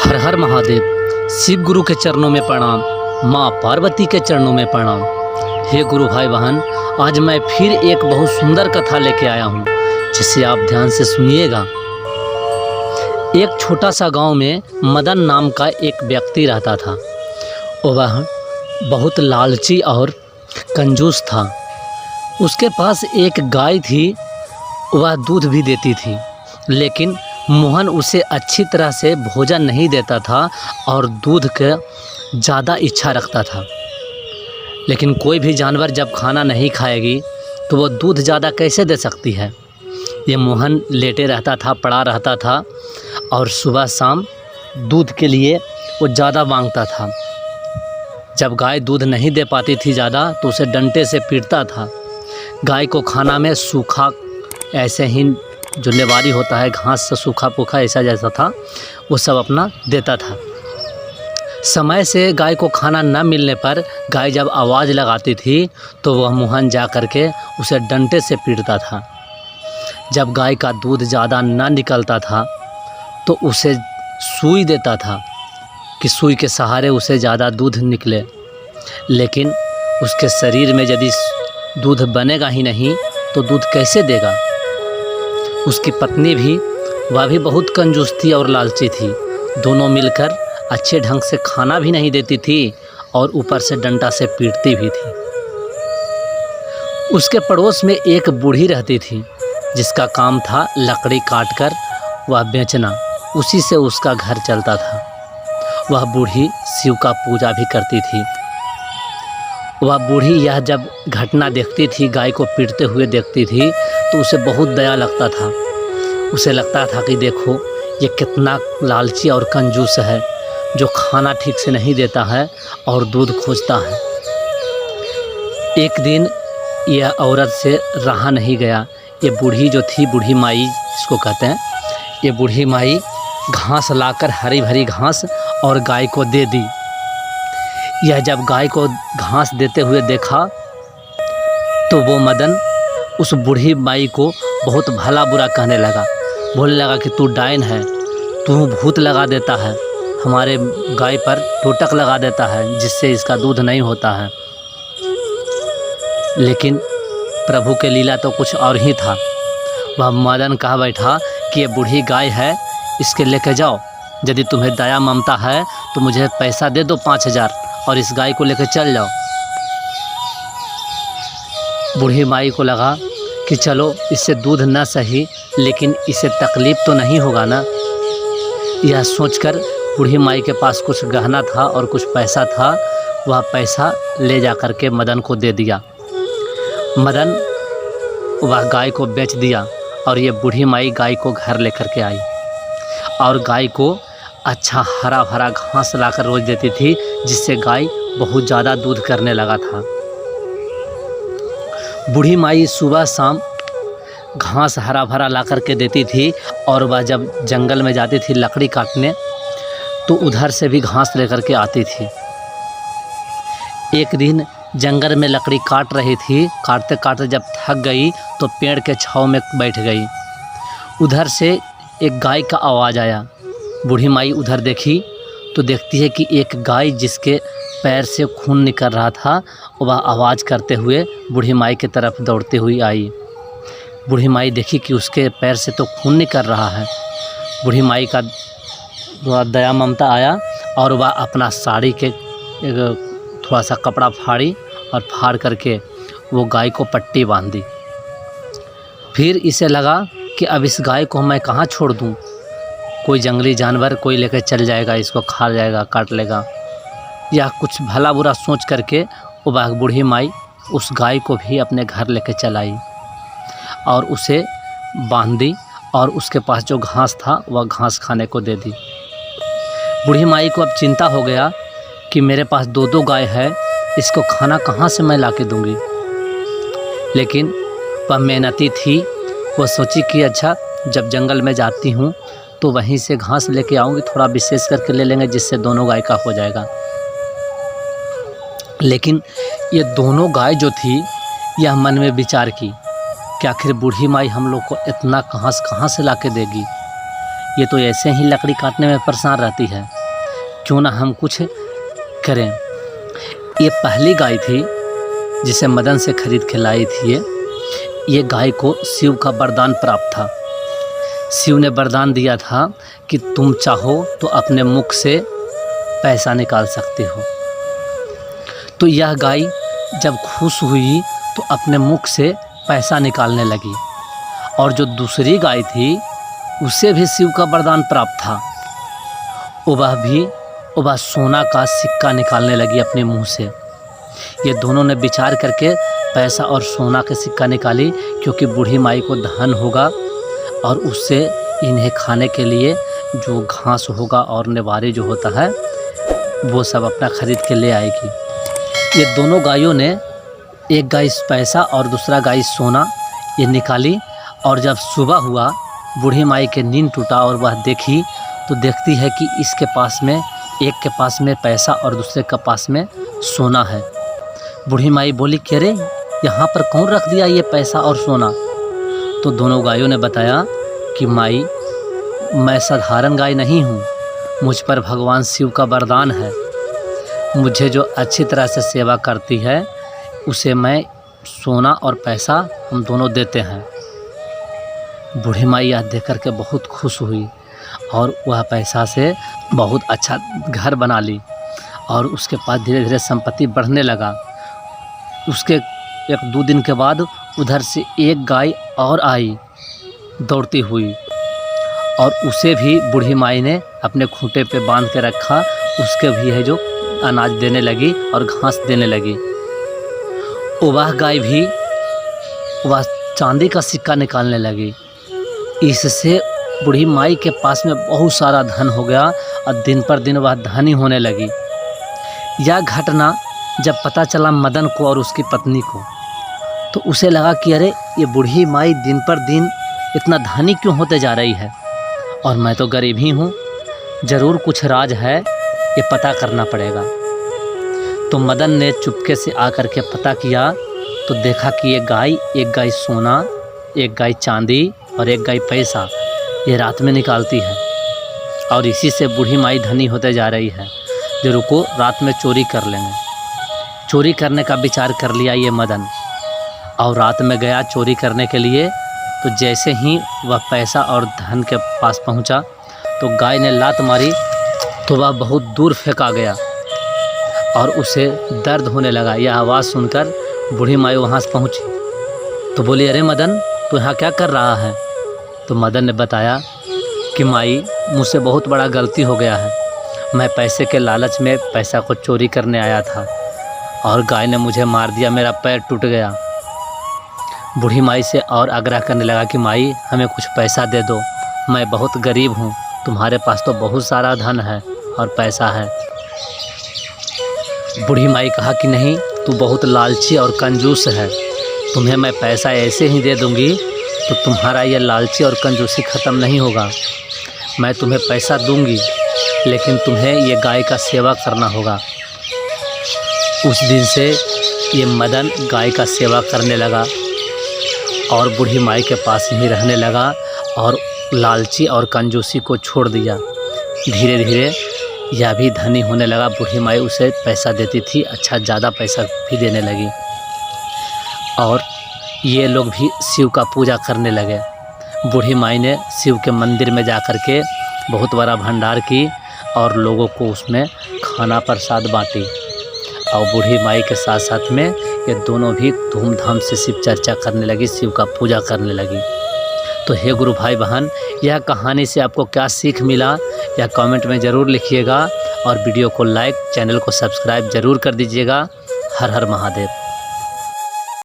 हर हर महादेव। शिव गुरु के चरणों में प्रणाम, माँ पार्वती के चरणों में प्रणाम। हे गुरु भाई बहन, आज मैं फिर एक बहुत सुंदर कथा लेके आया हूँ, जिसे आप ध्यान से सुनिएगा। एक छोटा सा गांव में मदन नाम का एक व्यक्ति रहता था। वह बहुत लालची और कंजूस था। उसके पास एक गाय थी, वह दूध भी देती थी, लेकिन मोहन उसे अच्छी तरह से भोजन नहीं देता था और दूध का ज़्यादा इच्छा रखता था। लेकिन कोई भी जानवर जब खाना नहीं खाएगी तो वो दूध ज़्यादा कैसे दे सकती है। ये मोहन लेटे रहता था, पड़ा रहता था और सुबह शाम दूध के लिए वो ज़्यादा मांगता था। जब गाय दूध नहीं दे पाती थी ज़्यादा तो उसे डंडे से पीटता था। गाय को खाना में सूखा, ऐसे ही जो लेवारी होता है घास से सूखा पूखा ऐसा जैसा था, वो सब अपना देता था। समय से गाय को खाना न मिलने पर गाय जब आवाज़ लगाती थी तो वह मोहन जा कर के उसे डंडे से पीटता था। जब गाय का दूध ज़्यादा न निकलता था तो उसे सुई देता था कि सुई के सहारे उसे ज़्यादा दूध निकले। लेकिन उसके शरीर में यदि दूध बनेगा ही नहीं तो दूध कैसे देगा। उसकी पत्नी भी, वह भी बहुत कंजूस थी और लालची थी। दोनों मिलकर अच्छे ढंग से खाना भी नहीं देती थी और ऊपर से डंडा से पीटती भी थी। उसके पड़ोस में एक बूढ़ी रहती थी, जिसका काम था लकड़ी काटकर वह बेचना। उसी से उसका घर चलता था। वह बूढ़ी शिव का पूजा भी करती थी। वह बूढ़ी यह जब घटना देखती थी, गाय को पीटते हुए देखती थी, तो उसे बहुत दया लगता था। उसे लगता था कि देखो ये कितना लालची और कंजूस है, जो खाना ठीक से नहीं देता है और दूध खोजता है। एक दिन यह औरत से रहा नहीं गया। ये बूढ़ी जो थी, बूढ़ी माई जिसको कहते हैं, ये बूढ़ी माई घास लाकर, हरी भरी घास, और गाय को दे दी। यह जब गाय को घास देते हुए देखा तो वो मदन उस बूढ़ी माई को बहुत भला बुरा कहने लगा। बोलने लगा कि तू डायन है, तू भूत लगा देता है, हमारे गाय पर टोटक लगा देता है, जिससे इसका दूध नहीं होता है। लेकिन प्रभु के लीला तो कुछ और ही था। वह मदन कहा बैठा कि ये बूढ़ी गाय है, इसके लेके जाओ। यदि तुम्हें दया ममता है तो मुझे पैसा दे दो 5000 और इस गाय को लेकर चल जाओ। बूढ़ी माई को लगा कि चलो इससे दूध न सही, लेकिन इसे तकलीफ़ तो नहीं होगा ना। यह सोचकर बूढ़ी माई के पास कुछ गहना था और कुछ पैसा था। वह पैसा ले जा कर के मदन को दे दिया। मदन वह गाय को बेच दिया और ये बूढ़ी माई गाय को घर लेकर के आई और गाय को अच्छा हरा भरा घास लाकर रोज देती थी, जिससे गाय बहुत ज़्यादा दूध करने लगा था। बूढ़ी माई सुबह शाम घास हरा भरा ला कर के देती थी और वह जब जंगल में जाती थी लकड़ी काटने तो उधर से भी घास लेकर के आती थी। एक दिन जंगल में लकड़ी काट रही थी, काटते काटते जब थक गई तो पेड़ के छांव में बैठ गई। उधर से एक गाय का आवाज़ आया। बूढ़ी माई उधर देखी तो देखती है कि एक गाय जिसके पैर से खून निकल रहा था, वह आवाज़ करते हुए बूढ़ी माई की तरफ दौड़ती हुई आई। बूढ़ी माई देखी कि उसके पैर से तो खून निकल रहा है। बूढ़ी माई का दया ममता आया और वह अपना साड़ी के थोड़ा सा कपड़ा फाड़ी और फाड़ करके वो गाय को पट्टी बांध दी। फिर इसे लगा कि अब इस गाय को मैं कहाँ छोड़ दूँ। कोई जंगली जानवर कोई लेकर चल जाएगा, इसको खा जाएगा, काट लेगा। या कुछ भला बुरा सोच करके वो बूढ़ी माई उस गाय को भी अपने घर लेकर चल आई और उसे बांध दी और उसके पास जो घास था वह घास खाने को दे दी। बूढ़ी माई को अब चिंता हो गया कि मेरे पास 2 गाय है, इसको खाना कहाँ से मैं लाके दूंगी। लेकिन वह मेहनती थी। वह सोची कि अच्छा जब जंगल में जाती हूँ तो वहीं से घास लेके आऊँगी, थोड़ा विशेष करके ले लेंगे, जिससे दोनों गाय का हो जाएगा। लेकिन ये दोनों गाय जो थी, यह मन में विचार की कि आखिर बूढ़ी माई हम लोग को इतना घास कहाँ से ला के देगी। ये तो ऐसे ही लकड़ी काटने में परेशान रहती है, क्यों ना हम कुछ करें। ये पहली गाय थी जिसे मदन से खरीद के लाई थी। ये गाय को शिव का वरदान प्राप्त था। शिव ने वरदान दिया था कि तुम चाहो तो अपने मुख से पैसा निकाल सकते हो। तो यह गाय जब खुश हुई तो अपने मुख से पैसा निकालने लगी, और जो दूसरी गाय थी उसे भी शिव का वरदान प्राप्त था। वह सोना का सिक्का निकालने लगी अपने मुंह से। ये दोनों ने विचार करके पैसा और सोना के सिक्का निकाली, क्योंकि बूढ़ी माई को धन होगा और उससे इन्हें खाने के लिए जो घास होगा और निवारे जो होता है वो सब अपना खरीद के ले आएगी। ये दोनों गायों ने, एक गाय पैसा और दूसरा गाय सोना, ये निकाली। और जब सुबह हुआ, बूढ़ी माई के नींद टूटा और वह देखी तो देखती है कि इसके पास में, एक के पास में पैसा और दूसरे के पास में सोना है। बूढ़ी माई बोली कि अरे यहाँ पर कौन रख दिया ये पैसा और सोना। तो दोनों गायों ने बताया कि माई, मैं साधारण गाय नहीं हूँ, मुझ पर भगवान शिव का वरदान है। मुझे जो अच्छी तरह से सेवा करती है उसे मैं सोना और पैसा हम दोनों देते हैं। बूढ़ी माई यह देख कर के बहुत खुश हुई और वह पैसा से बहुत अच्छा घर बना ली, और उसके पास धीरे धीरे संपत्ति बढ़ने लगा। उसके 1-2 दिन के बाद उधर से एक गाय और आई दौड़ती हुई, और उसे भी बूढ़ी माई ने अपने खूंटे पे बांध के रखा। उसके भी है जो अनाज देने लगी और घास देने लगी। वह गाय भी वह चांदी का सिक्का निकालने लगी। इससे बूढ़ी माई के पास में बहुत सारा धन हो गया और दिन पर दिन वह धनी होने लगी। यह घटना जब पता चला मदन को और उसकी पत्नी को, तो उसे लगा कि अरे ये बूढ़ी माई दिन पर दिन इतना धनी क्यों होते जा रही है, और मैं तो गरीब ही हूँ, ज़रूर कुछ राज है, ये पता करना पड़ेगा। तो मदन ने चुपके से आकर के पता किया तो देखा कि ये गाय, एक गाय सोना, एक गाय चांदी और एक गाय पैसा, ये रात में निकालती है, और इसी से बूढ़ी माई धनी होते जा रही है। जो रुको, रात में चोरी कर लेंगे। चोरी करने का विचार कर लिया ये मदन, और रात में गया चोरी करने के लिए। तो जैसे ही वह पैसा और धन के पास पहुंचा तो गाय ने लात मारी तो वह बहुत दूर फेंका गया, और उसे दर्द होने लगा। यह आवाज़ सुनकर बूढ़ी माई वहाँ से पहुँची तो बोली, अरे मदन, तू यहाँ क्या कर रहा है। तो मदन ने बताया कि माई, मुझसे बहुत बड़ा गलती हो गया है। मैं पैसे के लालच में पैसा को चोरी करने आया था और गाय ने मुझे मार दिया, मेरा पैर टूट गया। बूढ़ी माई से और आग्रह करने लगा कि माई, हमें कुछ पैसा दे दो, मैं बहुत गरीब हूँ, तुम्हारे पास तो बहुत सारा धन है और पैसा है। बूढ़ी माई कहा कि नहीं, तू बहुत लालची और कंजूस है, तुम्हें मैं पैसा ऐसे ही दे दूँगी तो तुम्हारा ये लालची और कंजूसी ख़त्म नहीं होगा। मैं तुम्हें पैसा दूँगी, लेकिन तुम्हें ये गाय का सेवा करना होगा। उस दिन से ये मदन गाय का सेवा करने लगा और बूढ़ी माई के पास ही रहने लगा, और लालची और कंजूसी को छोड़ दिया। धीरे धीरे यह भी धनी होने लगा। बूढ़ी माई उसे पैसा देती थी, अच्छा ज़्यादा पैसा भी देने लगी, और ये लोग भी शिव का पूजा करने लगे। बूढ़ी माई ने शिव के मंदिर में जा कर के बहुत बड़ा भंडार की और लोगों को उसमें खाना प्रसाद बांटी, और बूढ़ी माई के साथ साथ में ये दोनों भी धूमधाम से शिव चर्चा करने लगी, शिव का पूजा करने लगी। तो हे गुरु भाई बहन, यह कहानी से आपको क्या सीख मिला, यह कमेंट में ज़रूर लिखिएगा, और वीडियो को लाइक, चैनल को सब्सक्राइब ज़रूर कर दीजिएगा। हर हर महादेव।